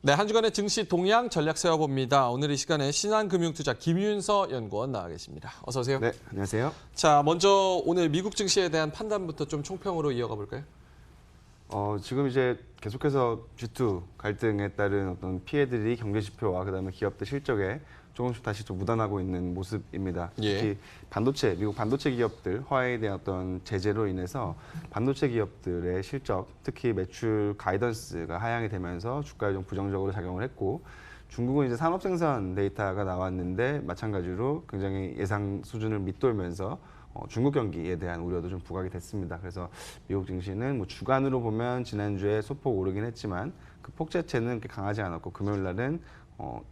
네, 한 주간의 증시 동향 전략 세워봅니다. 오늘 이 시간에 신한금융투자 김윤서 연구원 나와 계십니다. 어서 오세요. 네, 안녕하세요. 자, 먼저 오늘 미국 증시에 대한 판단부터 좀 총평으로 이어가 볼까요? 지금 이제 계속해서 G2 갈등에 따른 어떤 피해들이 경제 지표와 그다음에 기업들 실적에 조금씩 다시 좀 묻어나고 있는 모습입니다. 특히 반도체, 미국 반도체 기업들 화웨이에 대한 어떤 제재로 인해서 반도체 기업들의 실적, 특히 매출 가이던스가 하향이 되면서 주가에 좀 부정적으로 작용을 했고, 중국은 이제 산업 생산 데이터가 나왔는데 마찬가지로 굉장히 예상 수준을 밑돌면서 중국 경기에 대한 우려도 좀 부각이 됐습니다. 그래서 미국 증시는 뭐 주간으로 보면 지난주에 소폭 오르긴 했지만 그 폭 자체는 그렇게 강하지 않았고, 금요일 날은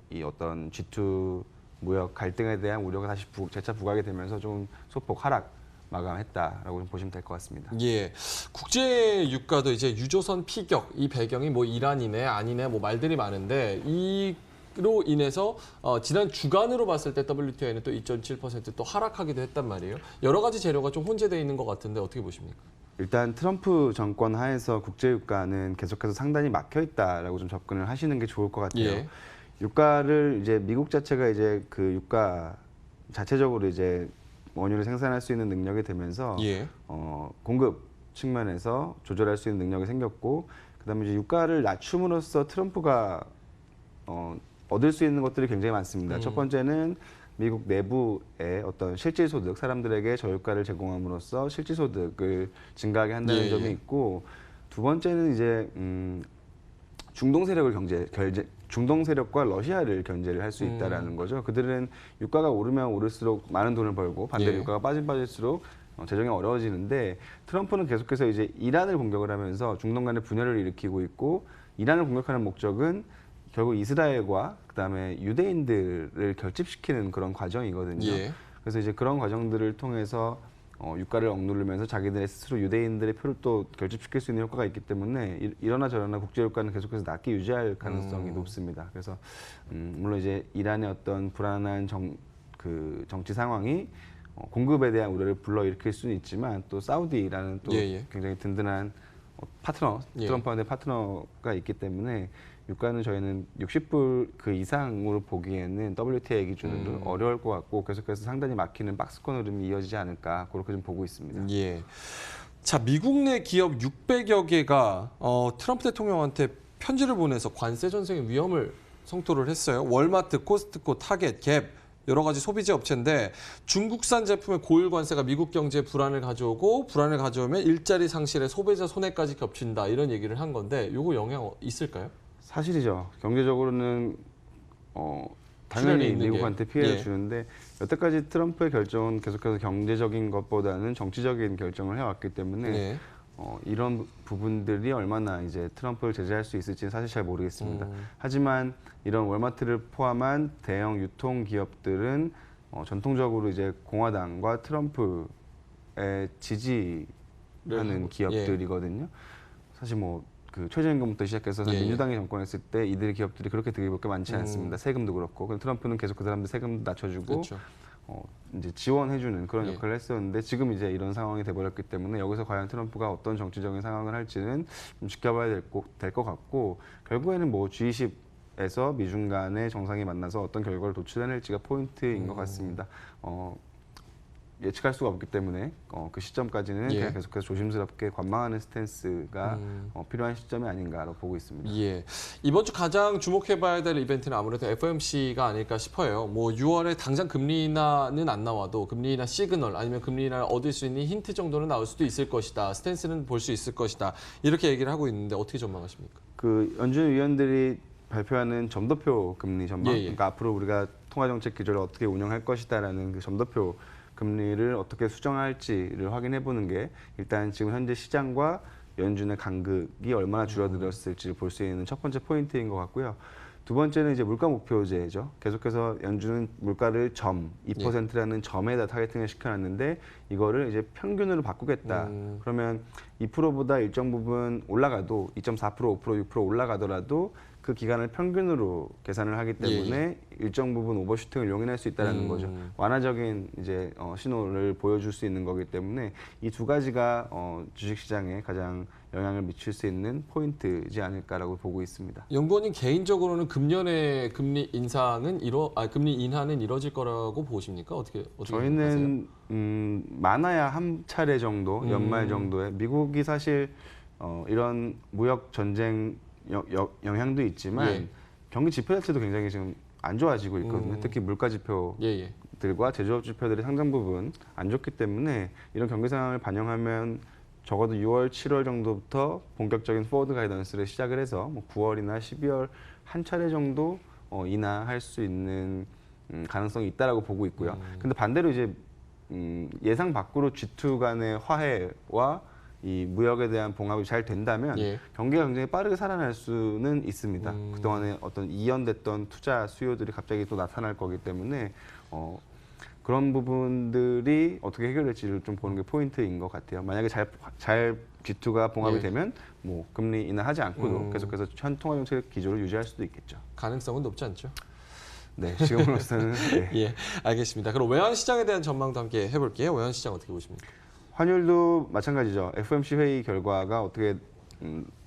이 어떤 G2 무역 갈등에 대한 우려가 다시 재차 부각이 되면서 좀 소폭 하락 마감했다라고 좀 보시면 될 것 같습니다. 예, 국제 유가도 이제 유조선 피격 이 배경이 뭐 이란이네 아니네 뭐 말들이 많은데 이로 인해서 지난 주간으로 봤을 때 WTI는 또 2.7% 또 하락하기도 했단 말이에요. 여러 가지 재료가 좀 혼재되어 있는 것 같은데 어떻게 보십니까? 일단 트럼프 정권 하에서 국제 유가는 계속해서 상당히 막혀 있다라고 좀 접근을 하시는 게 좋을 것 같아요. 예. 유가를 이제 미국 자체가 이제 그 유가 자체적으로 이제 원유를 생산할 수 있는 능력이 되면서 공급 측면에서 조절할 수 있는 능력이 생겼고, 그다음에 이제 유가를 낮춤으로써 트럼프가 얻을 수 있는 것들이 굉장히 많습니다. 첫 번째는 미국 내부의 어떤 실질소득, 사람들에게 저유가를 제공함으로써 실질소득을 증가하게 한다는 점이 있고, 두 번째는 이제 중동 세력과 러시아를 견제를 할 수 있다라는 거죠. 그들은 유가가 오르면 오를수록 많은 돈을 벌고, 반대로 유가가 빠질수록 재정이 어려워지는데, 트럼프는 계속해서 이제 이란을 공격을 하면서 중동 간의 분열을 일으키고 있고, 이란을 공격하는 목적은 결국 이스라엘과 그다음에 유대인들을 결집시키는 그런 과정이거든요. 그래서 이제 그런 과정들을 통해서 유가를 억누르면서 자기들의 스스로 유대인들의 표를 또 결집시킬 수 있는 효과가 있기 때문에 이러나 저러나 국제 유가는 계속해서 낮게 유지할 가능성이 높습니다. 그래서 물론 이제 이란의 어떤 불안한 정치 상황이 공급에 대한 우려를 불러일으킬 수는 있지만, 또 사우디라는 또 굉장히 든든한 파트너, 트럼프한테 파트너가 있기 때문에 유가는 저희는 60불 그 이상으로 보기에는 WTI 기준으로 어려울 것 같고, 계속해서 상당히 막히는 박스권 흐름이 이어지지 않을까, 그렇게 좀 보고 있습니다. 예. 자, 미국 내 기업 600여 개가 트럼프 대통령한테 편지를 보내서 관세 전쟁의 위험을 성토를 했어요. 월마트, 코스트코, 타겟, 갭 여러 가지 소비재 업체인데, 중국산 제품의 고율 관세가 미국 경제에 불안을 가져오고, 불안을 가져오면 일자리 상실에 소비자 손해까지 겹친다, 이런 얘기를 한 건데, 이거 영향 있을까요? 사실이죠. 경제적으로는 당연히 미국한테 피해를 주는데, 여태까지 트럼프의 결정은 계속해서 경제적인 것보다는 정치적인 결정을 해왔기 때문에 이런 부분들이 얼마나 이제 트럼프를 제재할 수 있을지는 사실 잘 모르겠습니다. 하지만 이런 월마트를 포함한 대형 유통 기업들은 전통적으로 이제 공화당과 트럼프에 지지하는 기업들이거든요. 사실 뭐 그 최저임금부터 시작해서 민주당이 정권했을 때 이들 기업들이 그렇게 득이 볼 게 많지 않습니다. 세금도 그렇고. 그럼 트럼프는 계속 그 사람들 세금도 낮춰주고 이제 지원해주는 그런 역할을 했었는데, 지금 이제 이런 상황이 돼버렸기 때문에 여기서 과연 트럼프가 어떤 정치적인 상황을 할지는 좀 지켜봐야 될 것 같고, 결국에는 뭐 G20에서 미중 간의 정상이 만나서 어떤 결과를 도출해낼지가 포인트인 것 같습니다. 예측할 수가 없기 때문에 그 시점까지는 그냥 계속해서 조심스럽게 관망하는 스탠스가 필요한 시점이 아닌가로 보고 있습니다. 이번 주 가장 주목해봐야 될 이벤트는 아무래도 FOMC가 아닐까 싶어요. 뭐 6월에 당장 금리 인하는 안 나와도 금리 인하 시그널 아니면 금리 인하를 얻을 수 있는 힌트 정도는 나올 수도 있을 것이다. 스탠스는 볼 수 있을 것이다. 이렇게 얘기를 하고 있는데 어떻게 전망하십니까? 그 연준 위원들이 발표하는 점도표 금리 전망, 그러니까 앞으로 우리가 통화정책 기조를 어떻게 운영할 것이다라는 그 점도표 금리를 어떻게 수정할지를 확인해 보는 게 일단 지금 현재 시장과 연준의 간극이 얼마나 줄어들었을지를 볼 수 있는 첫 번째 포인트인 것 같고요. 두 번째는 이제 물가 목표제죠. 계속해서 연준은 물가를 2%라는 점에다 타겟팅을 시켜놨는데, 이거를 이제 평균으로 바꾸겠다. 그러면 2%보다 일정 부분 올라가도 2.4%, 5%, 6% 올라가더라도 그 기간을 평균으로 계산을 하기 때문에 예. 일정 부분 오버슈팅을 용인할 수 있다는 거죠. 완화적인 이제 신호를 보여줄 수 있는 거기 때문에 이 두 가지가 주식시장에 가장 영향을 미칠 수 있는 포인트이지 않을까라고 보고 있습니다. 연구원님 개인적으로는 금년에 금리 인상은 금리 인하는 이뤄질 거라고 보십니까? 어떻게 저희는 많아야 한 차례 정도, 연말 정도에 미국이 사실 이런 무역 전쟁 영향도 있지만 예. 경기 지표 자체도 굉장히 지금 안 좋아지고 있거든요. 특히 물가 지표들과 제조업 지표들이 상당 부분 안 좋기 때문에 이런 경기 상황을 반영하면 적어도 6월, 7월 정도부터 본격적인 포워드 가이던스를 시작을 해서 뭐 9월이나 12월 한 차례 정도 인하할 수 있는 가능성이 있다라고 보고 있고요. 근데 반대로 이제 예상 밖으로 G2 간의 화해와 이 무역에 대한 봉합이 잘 된다면 예. 경기가 굉장히 빠르게 살아날 수는 있습니다. 그동안에 어떤 이연됐던 투자 수요들이 갑자기 또 나타날 거기 때문에 그런 부분들이 어떻게 해결될지를 좀 보는 게 포인트인 것 같아요. 만약에 잘 G2가 봉합이 예. 되면 뭐 금리 인하하지 않고도 계속해서 현 통화 정책 기조를 유지할 수도 있겠죠. 가능성은 높지 않죠? 네, 지금으로서는 네. 예, 알겠습니다. 그럼 외환 시장에 대한 전망도 함께 해볼게요. 외환 시장 어떻게 보십니까? 환율도 마찬가지죠. FOMC 회의 결과가 어떻게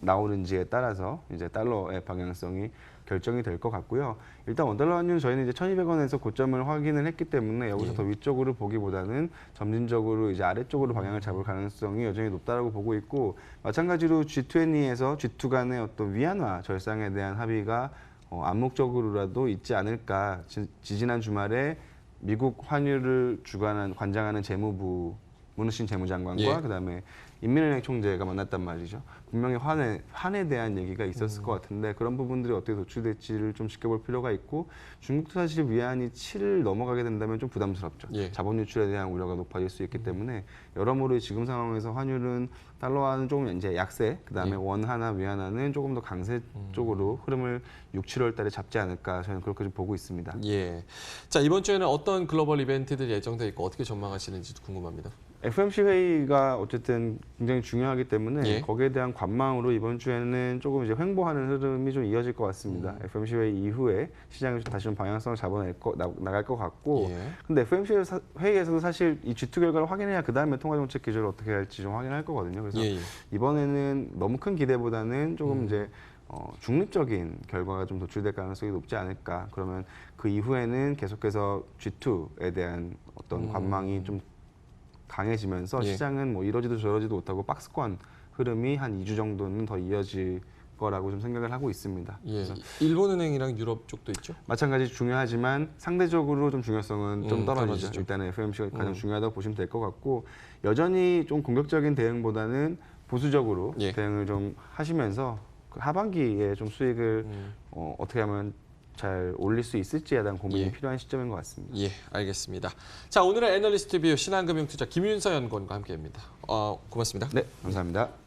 나오는지에 따라서 이제 달러의 방향성이 결정이 될 것 같고요. 일단 원달러 환율 저희는 이제 1,200원에서 고점을 확인을 했기 때문에 여기서 예. 더 위쪽으로 보기보다는 점진적으로 이제 아래쪽으로 방향을 잡을 가능성이 여전히 높다라고 보고 있고 마찬가지로 G20에서 G2 간의 어떤 위안화 절상에 대한 합의가 암묵적으로라도 있지 않을까. 지지난 주말에 미국 환율을 관장하는 재무부 문우신 재무장관과 예. 그다음에 인민은행 총재가 만났단 말이죠. 분명히 환에 대한 얘기가 있었을 것 같은데 그런 부분들이 어떻게 도출될지를 좀 지켜볼 필요가 있고 중국도 사실 위안이 7을 넘어가게 된다면 좀 부담스럽죠. 예. 자본 유출에 대한 우려가 높아질 수 있기 때문에 여러모로 지금 상황에서 환율은 달러화는 조금 이제 약세, 그다음에 예. 원화나 위안화는 조금 더 강세 쪽으로 흐름을 6, 7월 달에 잡지 않을까 저는 그렇게 좀 보고 있습니다. 예. 자, 이번 주에는 어떤 글로벌 이벤트들이 예정돼 있고 어떻게 전망하시는지도 궁금합니다. FOMC 회의가 어쨌든 굉장히 중요하기 때문에 예. 거기에 대한 관망으로 이번 주에는 조금 이제 횡보하는 흐름이 좀 이어질 것 같습니다. FOMC 회의 이후에 시장이 다시 좀 방향성을 나갈 것 같고 예. 근데 FOMC 회의에서도 사실 이 G2 결과를 확인해야 그 다음에 통화정책 기조를 어떻게 할지 좀 확인할 거거든요. 그래서 예. 이번에는 너무 큰 기대보다는 조금 이제 중립적인 결과가 좀 도출될 가능성이 높지 않을까. 그러면 그 이후에는 계속해서 G2에 대한 어떤 관망이 좀 강해지면서 예. 시장은 뭐 이러지도 저러지도 못하고 박스권 흐름이 한 2주 정도는 더 이어질 거라고 좀 생각을 하고 있습니다. 예. 그래서 일본은행이랑 유럽 쪽도 있죠? 마찬가지 중요하지만 상대적으로 좀 중요성은 좀 떨어지죠. 떨어지죠. 일단은 FOMC가 가장 중요하다고 보시면 될 것 같고 여전히 좀 공격적인 대응보다는 보수적으로 예. 대응을 좀 하시면서 그 하반기에 좀 수익을 어떻게 하면 잘 올릴 수 있을지에 대한 고민이 예. 필요한 시점인 것 같습니다. 예, 알겠습니다. 자, 오늘의 애널리스트 뷰 신한금융투자 김윤서 연구원과 함께합니다. 고맙습니다. 네, 감사합니다.